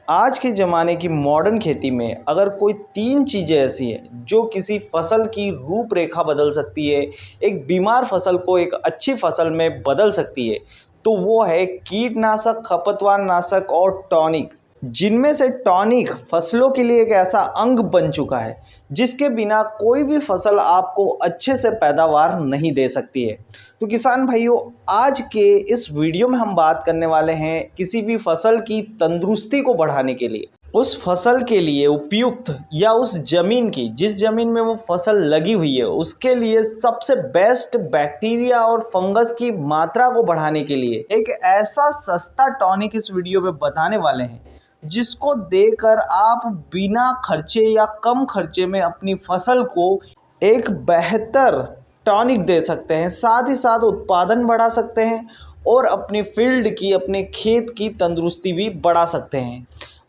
आज के ज़माने की मॉडर्न खेती में अगर कोई 3 चीज़ें ऐसी हैं जो किसी फसल की रूपरेखा बदल सकती है, एक बीमार फसल को एक अच्छी फसल में बदल सकती है, तो वो है कीटनाशक, खरपतवार नाशक और टॉनिक। जिनमें से टॉनिक फसलों के लिए एक ऐसा अंग बन चुका है जिसके बिना कोई भी फसल आपको अच्छे से पैदावार नहीं दे सकती है। तो किसान भाइयों, आज के इस वीडियो में हम बात करने वाले हैं किसी भी फसल की तंदुरुस्ती को बढ़ाने के लिए, उस फसल के लिए उपयुक्त या उस ज़मीन की जिस ज़मीन में वो फसल लगी हुई है उसके लिए सबसे बेस्ट बैक्टीरिया और फंगस की मात्रा को बढ़ाने के लिए एक ऐसा सस्ता टॉनिक इस वीडियो में बताने वाले हैं जिसको देकर आप बिना खर्चे या कम खर्चे में अपनी फसल को एक बेहतर टॉनिक दे सकते हैं, साथ ही साथ उत्पादन बढ़ा सकते हैं और अपनी फील्ड की, अपने खेत की तंदुरुस्ती भी बढ़ा सकते हैं।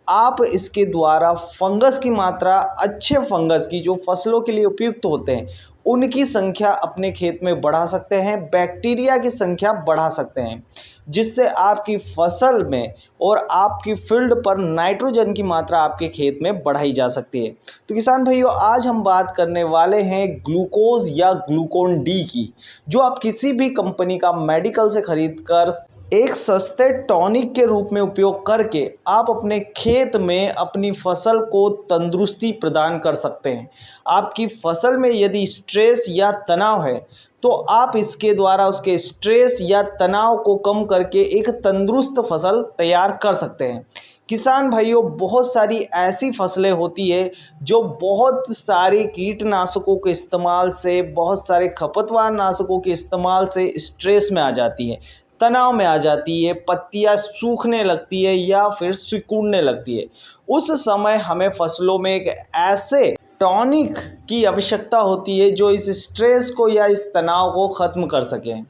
आप इसके द्वारा फंगस की मात्रा, अच्छे फंगस की जो फसलों के लिए उपयुक्त होते हैं उनकी संख्या अपने खेत में बढ़ा सकते हैं, बैक्टीरिया की संख्या बढ़ा सकते हैं, जिससे आपकी फसल में और आपकी फील्ड पर नाइट्रोजन की मात्रा आपके खेत में बढ़ाई जा सकती है। तो किसान भाइयों, आज हम बात करने वाले हैं ग्लूकोज या ग्लूकोन डी की, जो आप किसी भी कंपनी का मेडिकल से खरीद कर एक सस्ते टॉनिक के रूप में उपयोग करके आप अपने खेत में अपनी फसल को तंदुरुस्ती प्रदान कर सकते हैं। आपकी फसल में यदि स्ट्रेस या तनाव है तो आप इसके द्वारा उसके स्ट्रेस या तनाव को कम करके एक तंदुरुस्त फसल तैयार कर सकते हैं। किसान भाइयों, बहुत सारी ऐसी फसलें होती है जो बहुत सारे कीटनाशकों के इस्तेमाल से, बहुत सारे खरपतवार नाशकों के इस्तेमाल से स्ट्रेस में आ जाती है, तनाव में आ जाती है, पत्तियां सूखने लगती है या फिर सिकुड़ने लगती है। उस समय हमें फसलों में एक ऐसे टॉनिक की आवश्यकता होती है जो इस स्ट्रेस को या इस तनाव को ख़त्म कर सकें।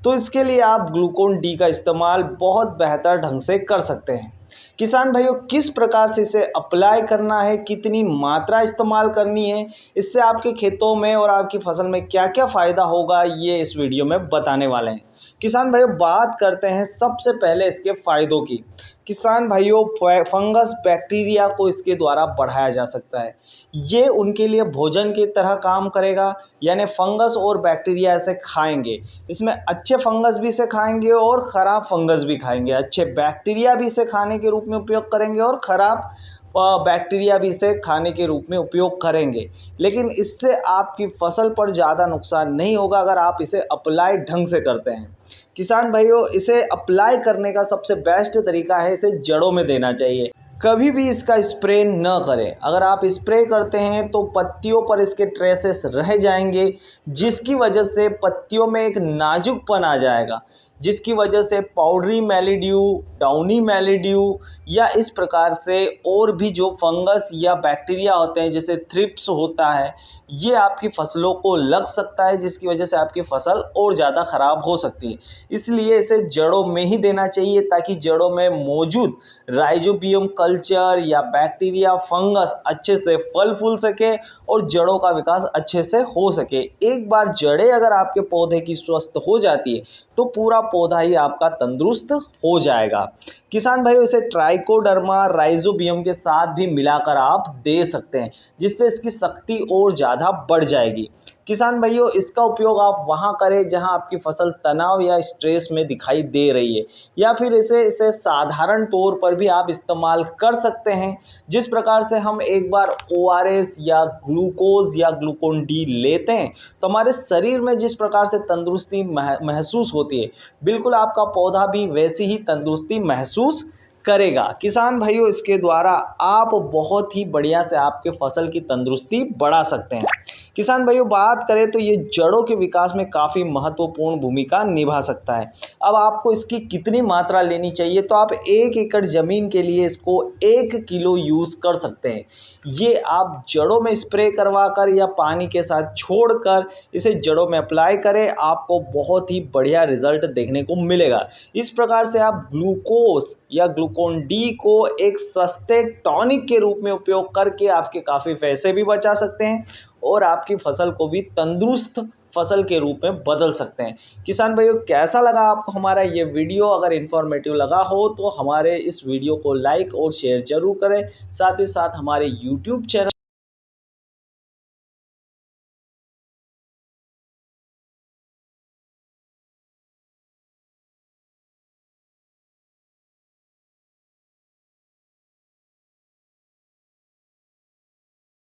तो इसके लिए आप ग्लूकोन डी का इस्तेमाल बहुत बेहतर ढंग से कर सकते हैं। किसान भाइयों, किस प्रकार से इसे अप्लाई करना है, कितनी मात्रा इस्तेमाल करनी है, इससे आपके खेतों में और आपकी फसल में क्या क्या फ़ायदा होगा, ये इस वीडियो में बताने वाले हैं। किसान भाइयों, बात करते हैं सबसे पहले इसके फ़ायदों की। किसान भाइयों, फंगस बैक्टीरिया को इसके द्वारा बढ़ाया जा सकता है। ये उनके लिए भोजन की तरह काम करेगा, यानी फंगस और बैक्टीरिया इसे खाएंगे। इसमें अच्छे फंगस भी इसे खाएंगे और ख़राब फंगस भी खाएंगे। अच्छे बैक्टीरिया भी इसे खाने के रूप में उपयोग करेंगे और ख़राब बैक्टीरिया भी इसे खाने के रूप में उपयोग करेंगे। लेकिन इससे आपकी फसल पर ज़्यादा नुकसान नहीं होगा अगर आप इसे अप्लाई ढंग से करते हैं। किसान भाइयों, इसे अप्लाई करने का सबसे बेस्ट तरीका है इसे जड़ों में देना चाहिए। कभी भी इसका स्प्रे न करें। अगर आप स्प्रे करते हैं तो पत्तियों पर इसके ट्रेसेस रह जाएंगे, जिसकी वजह से पत्तियों में एक नाजुकपन आ जाएगा, जिसकी वजह से पाउडरी मैलीड्यू, डाउनी मैलीड्यू या इस प्रकार से और भी जो फंगस या बैक्टीरिया होते हैं जैसे थ्रिप्स होता है, ये आपकी फसलों को लग सकता है, जिसकी वजह से आपकी फसल और ज़्यादा ख़राब हो सकती है। इसलिए इसे जड़ों में ही देना चाहिए ताकि जड़ों में मौजूद राइजोबियम कल्चर या बैक्टीरिया, फंगस अच्छे से फल फूल सके और जड़ों का विकास अच्छे से हो सके। एक बार जड़ें अगर आपके पौधे की स्वस्थ हो जाती है तो पूरा पौधा ही आपका तंदुरुस्त हो जाएगा। किसान भाइयों, इसे ट्राइकोडर्मा राइजोबियम के साथ भी मिलाकर आप दे सकते हैं, जिससे इसकी शक्ति और ज़्यादा बढ़ जाएगी। किसान भाइयों, इसका उपयोग आप वहाँ करें जहाँ आपकी फसल तनाव या स्ट्रेस में दिखाई दे रही है, या फिर इसे साधारण तौर पर भी आप इस्तेमाल कर सकते हैं। जिस प्रकार से हम एक बार ORS या ग्लूकोज या ग्लूकोन डी लेते हैं तो हमारे शरीर में जिस प्रकार से तंदुरुस्ती महसूस होती है, बिल्कुल आपका पौधा भी वैसी ही तंदुरुस्ती महसूस करेगा। किसान भाइयों, इसके द्वारा आप बहुत ही बढ़िया से आपके फसल की तंदुरुस्ती बढ़ा सकते हैं। किसान भाइयों, बात करें तो ये जड़ों के विकास में काफ़ी महत्वपूर्ण भूमिका निभा सकता है। अब आपको इसकी कितनी मात्रा लेनी चाहिए, तो आप 1 एकड़ ज़मीन के लिए इसको 1 किलो यूज़ कर सकते हैं। ये आप जड़ों में स्प्रे करवा कर या पानी के साथ छोड़कर इसे जड़ों में अप्लाई करें, आपको बहुत ही बढ़िया रिजल्ट देखने को मिलेगा। इस प्रकार से आप ग्लूकोज या ग्लूकोन डी को एक सस्ते टॉनिक के रूप में उपयोग करके आपके काफ़ी पैसे भी बचा सकते हैं और आपकी फसल को भी तंदुरुस्त फसल के रूप में बदल सकते हैं। किसान भाइयों, कैसा लगा आपको हमारा ये वीडियो? अगर इन्फॉर्मेटिव लगा हो तो हमारे इस वीडियो को लाइक और शेयर ज़रूर करें। साथ ही साथ हमारे यूट्यूब चैनल